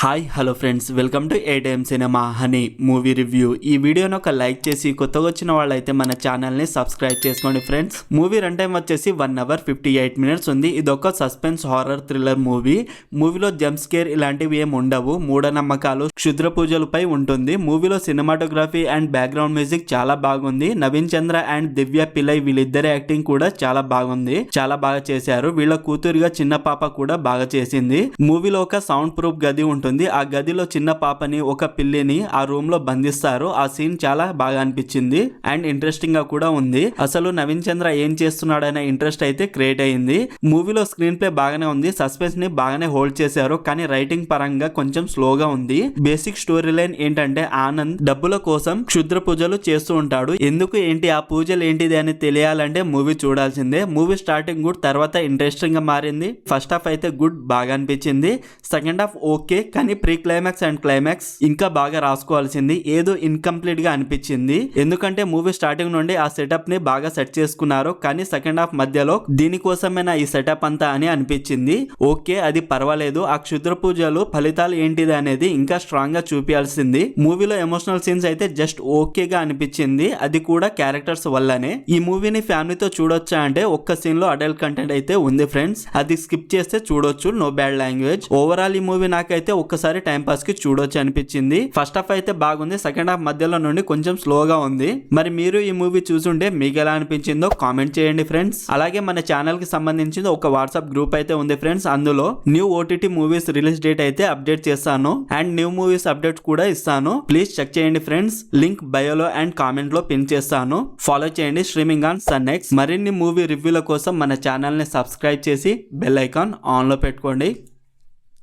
Hi hello friends, welcome to ATM cinema honey movie review. ఈ వీడియోను ఒక like చేసి కొత్తగా వచ్చిన వాళ్ళైతే మన ఛానల్ని సబ్స్క్రైబ్ చేసుకోండి ఫ్రెండ్స్. మూవీ రన్ టైం వచ్చేసి 1 hour 58 minutes ఉంది. ఇది ఒక సస్పెన్స్ హారర్ థ్రిల్లర్ మూవీ. మూవీలో జంప్ స్కేర్ ఇలాంటివి ఏమి ఉండవు. మూఢనమ్మకాలు, క్షుద్ర పూజలపై ఉంటుంది. మూవీలో సినిమాటోగ్రఫీ అండ్ బ్యాక్గ్రౌండ్ మ్యూజిక్ చాలా బాగుంది. నవీన్ చంద్ర అండ్ దివ్య పిల్లై వీళ్ళిద్దరి యాక్టింగ్ కూడా చాలా బాగుంది. చాలా బాగా చేశారు. వీళ్ళ కూతురుగా చిన్న పాప కూడా బాగా చేసింది. మూవీలో ఒక సౌండ్ ప్రూఫ్ గది ఉంటుంది. ఆ గదిలో చిన్న పాపని, ఒక పిల్లిని ఆ రూమ్ లో బంధిస్తారు. ఆ సీన్ చాలా బాగా అనిపించింది అండ్ ఇంట్రెస్టింగ్ గా కూడా ఉంది. అసలు నవీన్ చంద్ర ఏం చేస్తున్నాడనే ఇంట్రెస్ట్ అయితే క్రియేట్ అయింది. మూవీలో స్క్రీన్ ప్లే బాగానే ఉంది. సస్పెన్స్ ని బాగానే హోల్డ్ చేశారు. కానీ రైటింగ్ పరంగా కొంచెం స్లోగా ఉంది. బేసిక్ స్టోరీ లైన్ ఏంటంటే ఆనంద్ డబ్బుల కోసం క్షుద్ర పూజలు చేస్తూ ఉంటాడు. ఎందుకు ఏంటి ఆ పూజలు ఏంటిది అని తెలియాలంటే మూవీ చూడాల్సిందే. మూవీ స్టార్టింగ్ గుడ్, తర్వాత ఇంట్రెస్టింగ్ గా మారింది. ఫస్ట్ హాఫ్ అయితే గుడ్, బాగా అనిపించింది. సెకండ్ హాఫ్ ఓకే, కానీ ప్రీ క్లైమాక్స్ అండ్ క్లైమాక్స్ ఇంకా బాగా రాసుకోవాల్సింది. ఏదో ఇన్కంప్లీట్ గా అనిపించింది. ఎందుకంటే మూవీ స్టార్టింగ్ నుండి ఆ సెటప్ ని బాగా సెట్ చేసుకున్నారు. కానీ సెకండ్ హాఫ్ మధ్యలో దీనికోసమేనా ఈ సెటప్ అంతా అని అనిపించింది. ఓకే, అది పర్వాలేదు. ఆ క్షుద్ర పూజలు ఫలితాలు ఏంటిది అనేది ఇంకా స్ట్రాంగ్ గా చూపించాల్సింది. మూవీలో ఎమోషనల్ సీన్స్ అయితే జస్ట్ ఓకేగా అనిపించింది. అది కూడా క్యారెక్టర్స్ వల్లనే. ఈ మూవీని ఫ్యామిలీతో చూడొచ్చా అంటే ఒక్క సీన్ లో అడల్ట్ కంటెంట్ అయితే ఉంది ఫ్రెండ్స్. అది స్కిప్ చేస్తే చూడొచ్చు, నో బ్యాడ్ లాంగ్వేజ్. ఓవరాల్ ఈ మూవీ నాకైతే ఒక్కసారి టైం పాస్ కి చూడొచ్చు అనిపించింది. ఫస్ట్ హాఫ్ అయితే బాగుంది. సెకండ్ హాఫ్ మధ్యలో నుండి కొంచెం స్లోగా ఉంది. మరి మీరు ఈ మూవీ చూసుంటే మీకు ఎలా అనిపించిందో కామెంట్ చేయండి ఫ్రెండ్స్. అలాగే మన ఛానల్ కి సంబంధించిన ఒక వాట్సాప్ గ్రూప్ అయితే ఉంది ఫ్రెండ్స్. అందులో new OTT movies release date అయితే అప్డేట్ చేస్తాను అండ్ న్యూ మూవీస్ అప్డేట్ కూడా ఇస్తాను. ప్లీజ్ చెక్ చేయండి ఫ్రెండ్స్. లింక్ బయోలో అండ్ కామెంట్ లో పిన్ చేస్తాను. ఫాలో చేయండి స్ట్రీమింగ్ ఆన్ సన్ నెక్స్ట్. మరిన్ని మూవీ రివ్యూల కోసం మన ఛానల్ ని సబ్స్క్రైబ్ చేసి బెల్ ఐకాన్ ఆన్ లో పెట్టుకోండి.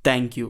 Thank you.